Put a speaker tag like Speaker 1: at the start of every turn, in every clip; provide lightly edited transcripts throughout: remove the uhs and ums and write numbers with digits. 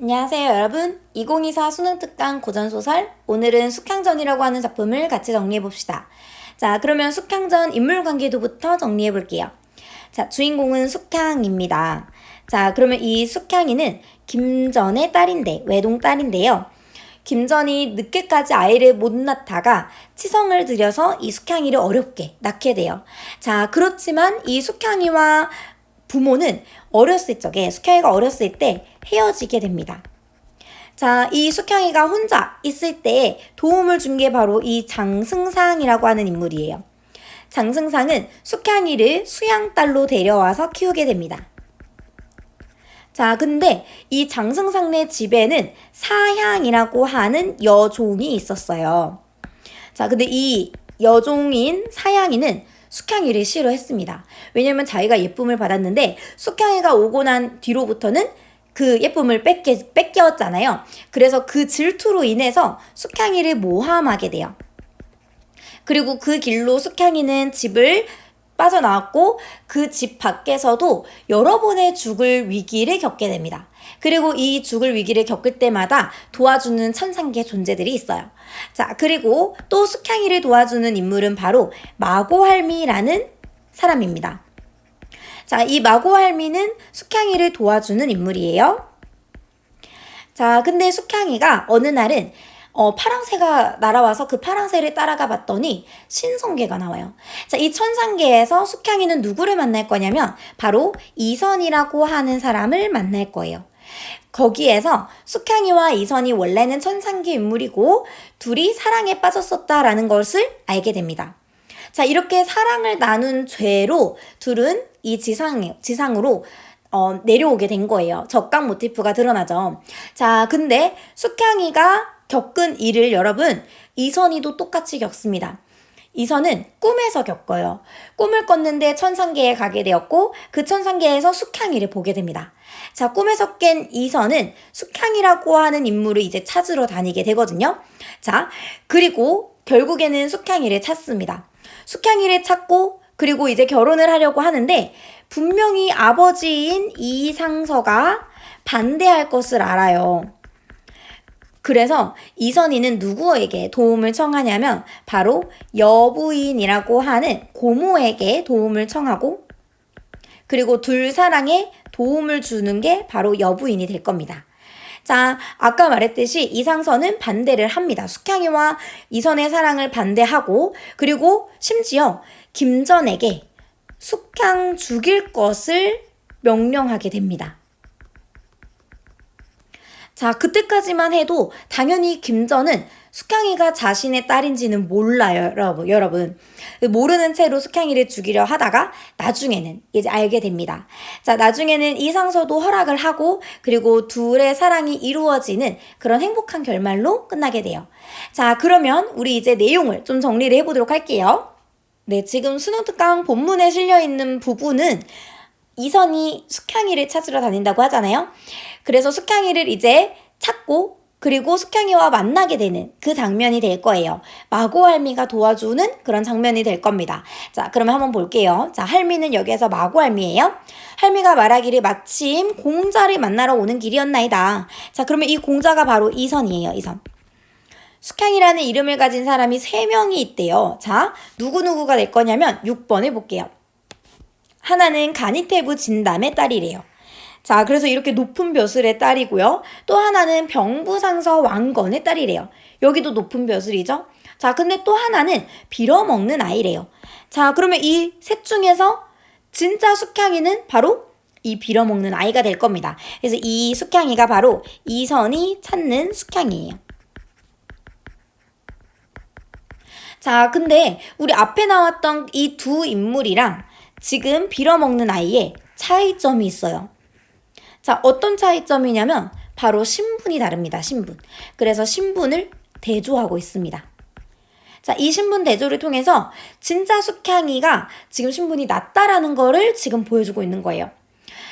Speaker 1: 안녕하세요 여러분. 2024 수능특강 고전소설, 오늘은 숙향전이라고 하는 작품을 같이 정리해봅시다. 자, 그러면 숙향전 인물관계도부터 정리해볼게요. 자, 주인공은 숙향입니다. 자, 그러면 이 숙향이는 김전의 딸인데, 외동딸인데요. 김전이 늦게까지 아이를 못 낳다가 치성을 들여서 이 숙향이를 어렵게 낳게 돼요. 자, 그렇지만 이 숙향이와 부모는 어렸을 적에, 숙향이가 어렸을 때 헤어지게 됩니다. 자, 이 숙향이가 혼자 있을 때 도움을 준 게 바로 이 장승상이라고 하는 인물이에요. 장승상은 숙향이를 수양딸로 데려와서 키우게 됩니다. 자, 근데 이 장승상네 집에는 사향이라고 하는 여종이 있었어요. 자, 근데 이 여종인 사향이는 숙향이를 싫어했습니다. 왜냐면 자기가 예쁨을 받았는데 숙향이가 오고 난 뒤로부터는 그 예쁨을 뺏겼잖아요. 그래서 그 질투로 인해서 숙향이를 모함하게 돼요. 그리고 그 길로 숙향이는 집을 빠져나왔고 그 집 밖에서도 여러 번의 죽을 위기를 겪게 됩니다. 그리고 이 죽을 위기를 겪을 때마다 도와주는 천상계 존재들이 있어요. 자, 그리고 또 숙향이를 도와주는 인물은 바로 마고할미라는 사람입니다. 자, 이 마고할미는 숙향이를 도와주는 인물이에요. 자, 근데 숙향이가 어느 날은 파랑새가 날아와서 그 파랑새를 따라가 봤더니 신성계가 나와요. 자, 이 천상계에서 숙향이는 누구를 만날 거냐면 바로 이선이라고 하는 사람을 만날 거예요. 거기에서 숙향이와 이선이 원래는 천상계 인물이고 둘이 사랑에 빠졌었다라는 것을 알게 됩니다. 자, 이렇게 사랑을 나눈 죄로 둘은 이 지상으로 내려오게 된 거예요. 적강 모티프가 드러나죠. 자, 근데 숙향이가 겪은 일을 여러분, 이선이도 똑같이 겪습니다. 이선은 꿈에서 겪어요. 꿈을 꿨는데 천상계에 가게 되었고 그 천상계에서 숙향이를 보게 됩니다. 자, 꿈에서 깬 이선은 숙향이라고 하는 인물을 이제 찾으러 다니게 되거든요. 자, 그리고 결국에는 숙향이를 찾습니다. 숙향이를 찾고 그리고 이제 결혼을 하려고 하는데 분명히 아버지인 이상서가 반대할 것을 알아요. 그래서 이선희는 누구에게 도움을 청하냐면 바로 여부인이라고 하는 고모에게 도움을 청하고 그리고 둘 사랑에 도움을 주는 게 바로 여부인이 될 겁니다. 자, 아까 말했듯이 이상선은 반대를 합니다. 숙향이와 이선의 사랑을 반대하고 그리고 심지어 김전에게 숙향 죽일 것을 명령하게 됩니다. 자, 그때까지만 해도 당연히 김전은 숙향이가 자신의 딸인지는 몰라요, 여러분. 모르는 채로 숙향이를 죽이려 하다가 나중에는 이제 알게 됩니다. 자, 나중에는 이상서도 허락을 하고 그리고 둘의 사랑이 이루어지는 그런 행복한 결말로 끝나게 돼요. 자, 그러면 우리 이제 내용을 좀 정리를 해보도록 할게요. 네, 지금 수능특강 본문에 실려있는 부분은 이선이 숙향이를 찾으러 다닌다고 하잖아요. 그래서 숙향이를 이제 찾고 그리고 숙향이와 만나게 되는 그 장면이 될 거예요. 마고할미가 도와주는 그런 장면이 될 겁니다. 자, 그러면 한번 볼게요. 자, 할미는 여기에서 마고할미예요. 할미가 말하기를 마침 공자를 만나러 오는 길이었나이다. 자, 그러면 이 공자가 바로 이선이에요. 이선. 숙향이라는 이름을 가진 사람이 3명이 있대요. 자, 누구누구가 될 거냐면 6번을 볼게요. 하나는 가니테부 진담의 딸이래요. 자, 그래서 이렇게 높은 벼슬의 딸이고요. 또 하나는 병부상서 왕건의 딸이래요. 여기도 높은 벼슬이죠. 자, 근데 또 하나는 빌어먹는 아이래요. 자, 그러면 이 셋 중에서 진짜 숙향이는 바로 이 빌어먹는 아이가 될 겁니다. 그래서 이 숙향이가 바로 이선이 찾는 숙향이에요. 자, 근데 우리 앞에 나왔던 이 두 인물이랑 지금 빌어먹는 아이의 차이점이 있어요. 자, 어떤 차이점이냐면 바로 신분이 다릅니다. 신분. 그래서 신분을 대조하고 있습니다. 자, 이 신분 대조를 통해서 진짜 숙향이가 지금 신분이 낮다라는 거를 지금 보여주고 있는 거예요.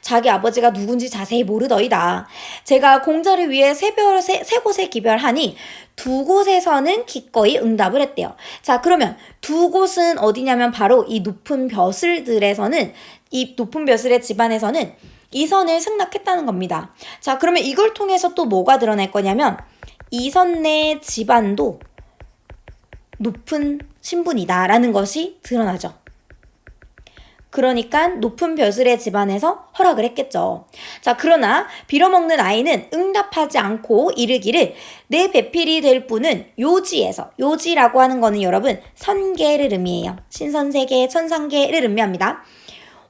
Speaker 1: 자기 아버지가 누군지 자세히 모르더이다. 제가 공자를 위해 세 곳에 기별하니 2곳에서는 기꺼이 응답을 했대요. 자, 그러면 2곳은 어디냐면 바로 이 높은 벼슬들에서는 이 높은 벼슬의 집안에서는 이선을 승낙했다는 겁니다. 자, 그러면 이걸 통해서 또 뭐가 드러날 거냐면 이선 내 집안도 높은 신분이다 라는 것이 드러나죠. 그러니까 높은 벼슬의 집안에서 허락을 했겠죠. 자, 그러나 빌어먹는 아이는 응답하지 않고 이르기를 내 배필이 될 분은 요지에서, 요지라고 하는 거는 여러분 선계를 의미해요. 신선세계, 천상계를 의미합니다.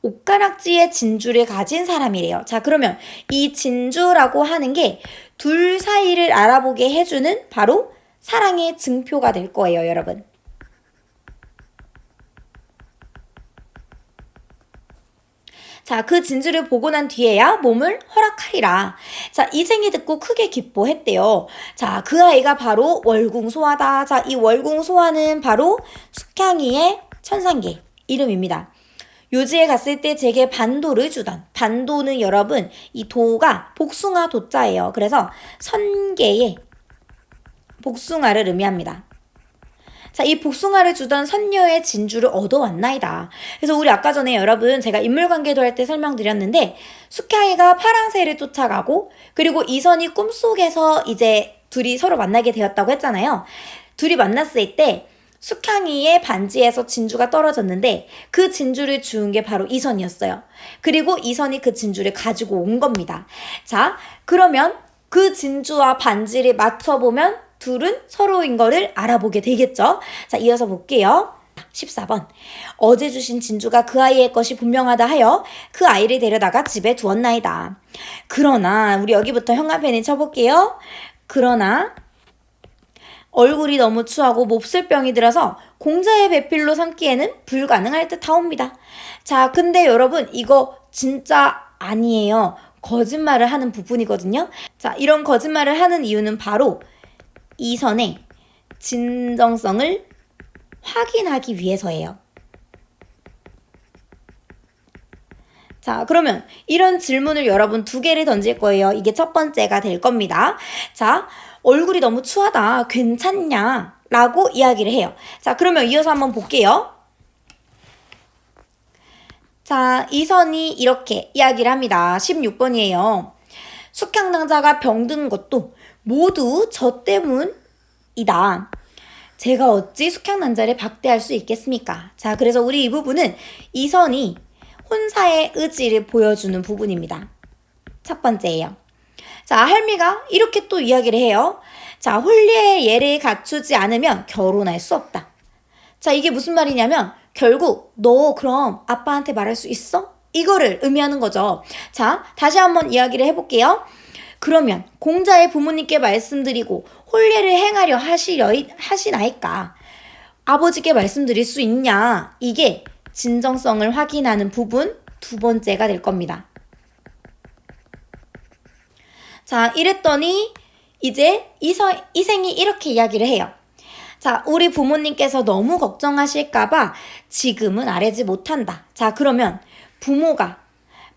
Speaker 1: 옷가락지의 진주를 가진 사람이래요. 자, 그러면 이 진주라고 하는 게 둘 사이를 알아보게 해주는 바로 사랑의 증표가 될 거예요, 여러분. 자, 그 진주를 보고 난 뒤에야 몸을 허락하리라. 자, 이생이 듣고 크게 기뻐했대요. 자, 그 아이가 바로 월궁소화다. 자, 이 월궁소화는 바로 숙향이의 천상계 이름입니다. 요지에 갔을 때 제게 반도를 주던, 반도는 여러분 이 도가 복숭아 도자예요. 그래서 선계의 복숭아를 의미합니다. 자, 이 복숭아를 주던 선녀의 진주를 얻어왔나이다. 그래서 우리 아까 전에 여러분 제가 인물관계도 할 때 설명드렸는데 숙향이가 파랑새를 쫓아가고 그리고 이선이 꿈속에서 이제 둘이 서로 만나게 되었다고 했잖아요. 둘이 만났을 때 숙향이의 반지에서 진주가 떨어졌는데 그 진주를 주운 게 바로 이선이었어요. 그리고 이선이 그 진주를 가지고 온 겁니다. 자, 그러면 그 진주와 반지를 맞춰보면 둘은 서로인 거를 알아보게 되겠죠. 자, 이어서 볼게요. 14번. 어제 주신 진주가 그 아이의 것이 분명하다 하여 그 아이를 데려다가 집에 두었나이다. 그러나 우리 여기부터 형광펜을 쳐볼게요. 그러나 얼굴이 너무 추하고 몹쓸 병이 들어서 공자의 배필로 삼기에는 불가능할 듯 하옵니다. 자, 근데 여러분 이거 진짜 아니에요. 거짓말을 하는 부분이거든요. 자, 이런 거짓말을 하는 이유는 바로 이선의 진정성을 확인하기 위해서예요. 자, 그러면 이런 질문을 여러분 2개를 던질 거예요. 이게 첫 번째가 될 겁니다. 자, 얼굴이 너무 추하다. 괜찮냐? 라고 이야기를 해요. 자, 그러면 이어서 한번 볼게요. 자, 이선이 이렇게 이야기를 합니다. 16번이에요. 숙향낭자가 병든 것도 모두 저 때문이다. 제가 어찌 숙향낭자를 박대할 수 있겠습니까? 자, 그래서 우리 이 부분은 이선이 혼사의 의지를 보여주는 부분입니다. 첫 번째예요. 자, 할미가 이렇게 또 이야기를 해요. 자, 혼례의 예를 갖추지 않으면 결혼할 수 없다. 자, 이게 무슨 말이냐면 결국 너 그럼 아빠한테 말할 수 있어? 이거를 의미하는 거죠. 자, 다시 한번 이야기를 해볼게요. 그러면 공자의 부모님께 말씀드리고 혼례를 행하려 하시나이까? 아버지께 말씀드릴 수 있냐? 이게 진정성을 확인하는 부분 2번째가 될 겁니다. 자, 이랬더니 이제 이생이 이렇게 이야기를 해요. 자, 우리 부모님께서 너무 걱정하실까봐 지금은 아뢰지 못한다. 자, 그러면 부모가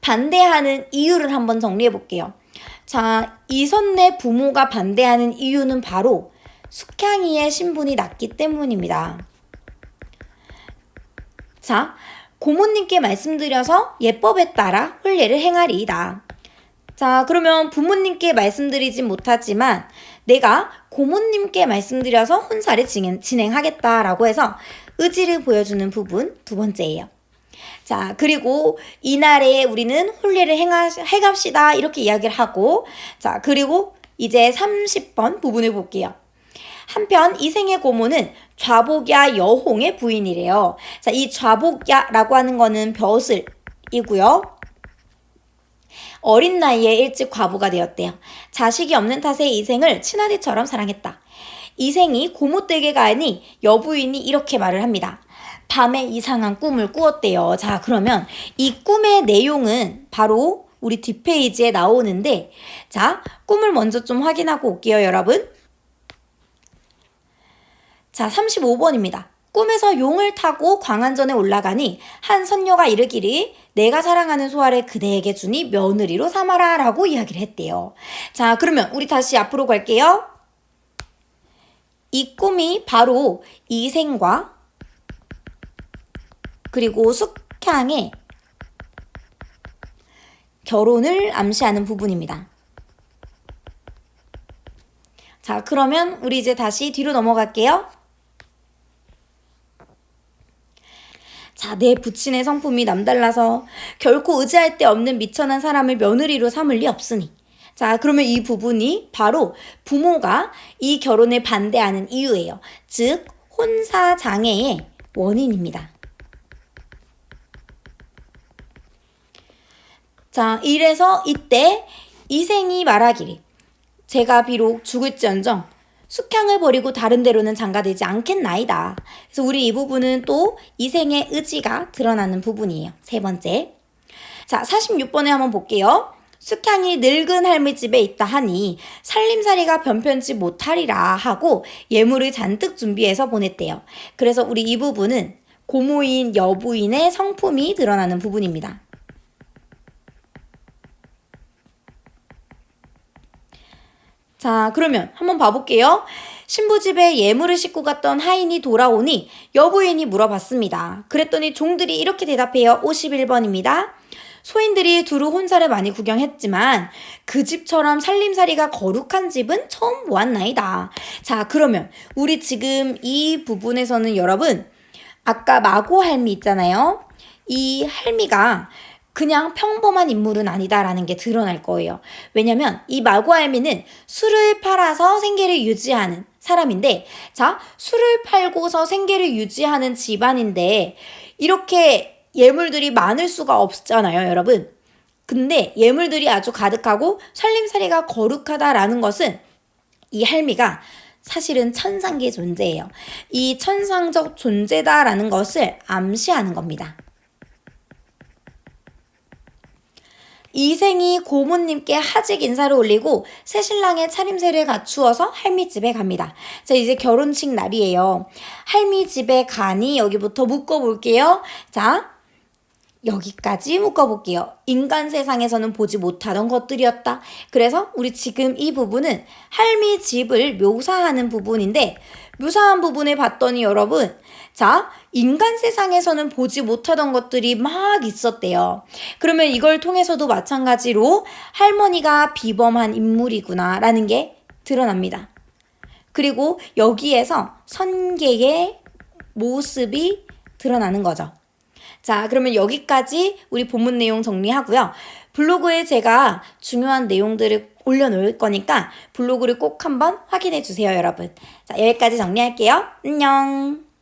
Speaker 1: 반대하는 이유를 한번 정리해 볼게요. 자, 이선내 부모가 반대하는 이유는 바로 숙향이의 신분이 낮기 때문입니다. 자, 고모님께 말씀드려서 예법에 따라 혼례를 행하리이다. 자, 그러면 부모님께 말씀드리진 못하지만 내가 고모님께 말씀드려서 혼사를 진행하겠다라고 해서 의지를 보여주는 부분 2번째예요. 자, 그리고 이날에 우리는 혼례를 행합시다 이렇게 이야기를 하고, 자, 그리고 이제 30번 부분을 볼게요. 한편 이생의 고모는 좌복야 여홍의 부인이래요. 자, 이 좌복야라고 하는 거는 벼슬이고요. 어린 나이에 일찍 과부가 되었대요. 자식이 없는 탓에 이생을 친아들처럼 사랑했다. 이생이 고모 댁에 가니 여부인이 이렇게 말을 합니다. 밤에 이상한 꿈을 꾸었대요. 자, 그러면 이 꿈의 내용은 바로 우리 뒷페이지에 나오는데, 자, 꿈을 먼저 좀 확인하고 올게요, 여러분. 자, 35번입니다. 꿈에서 용을 타고 광안전에 올라가니 한 선녀가 이르기를 내가 사랑하는 소아를 그대에게 주니 며느리로 삼아라 라고 이야기를 했대요. 자, 그러면 우리 다시 앞으로 갈게요. 이 꿈이 바로 이생과 그리고 숙향의 결혼을 암시하는 부분입니다. 자, 그러면 우리 이제 다시 뒤로 넘어갈게요. 자, 내 부친의 성품이 남달라서 결코 의지할 데 없는 미천한 사람을 며느리로 삼을 리 없으니. 자, 그러면 이 부분이 바로 부모가 이 결혼에 반대하는 이유예요. 즉, 혼사 장애의 원인입니다. 자, 이래서 이때 이생이 말하기를 제가 비록 죽을지언정 숙향을 버리고 다른 데로는 장가들지 않겠나이다. 그래서 우리 이 부분은 또 이생의 의지가 드러나는 부분이에요. 세 번째. 자, 46번에 한번 볼게요. 숙향이 늙은 할미 집에 있다 하니 살림살이가 변편치 못하리라 하고 예물을 잔뜩 준비해서 보냈대요. 그래서 우리 이 부분은 고모인 여부인의 성품이 드러나는 부분입니다. 자, 그러면 한번 봐볼게요. 신부 집에 예물을 싣고 갔던 하인이 돌아오니 여부인이 물어봤습니다. 그랬더니 종들이 이렇게 대답해요. 51번입니다. 소인들이 두루 혼사를 많이 구경했지만 그 집처럼 살림살이가 거룩한 집은 처음 보았나이다. 자, 그러면 우리 지금 이 부분에서는 여러분 아까 마고 할미 있잖아요. 이 할미가 그냥 평범한 인물은 아니다라는 게 드러날 거예요. 왜냐면 이 마고 할미는 술을 팔아서 생계를 유지하는 사람인데, 자, 술을 팔고서 생계를 유지하는 집안인데 이렇게 예물들이 많을 수가 없잖아요, 여러분. 근데 예물들이 아주 가득하고 살림살이가 거룩하다라는 것은 이 할미가 사실은 천상계 존재예요. 이 천상적 존재다라는 것을 암시하는 겁니다. 이생이 고모님께 하직 인사를 올리고 새신랑의 차림새를 갖추어서 할미 집에 갑니다. 자, 이제 결혼식 날이에요. 할미 집에 가니 여기부터 묶어볼게요. 자, 여기까지 묶어볼게요. 인간 세상에서는 보지 못하던 것들이었다. 그래서 우리 지금 이 부분은 할미 집을 묘사하는 부분인데, 묘사한 부분을 봤더니 여러분, 자, 인간 세상에서는 보지 못하던 것들이 막 있었대요. 그러면 이걸 통해서도 마찬가지로 할머니가 비범한 인물이구나 라는 게 드러납니다. 그리고 여기에서 선계의 모습이 드러나는 거죠. 자, 그러면 여기까지 우리 본문 내용 정리하고요. 블로그에 제가 중요한 내용들을 올려놓을 거니까 블로그를 꼭 한번 확인해 주세요, 여러분. 자, 여기까지 정리할게요. 안녕.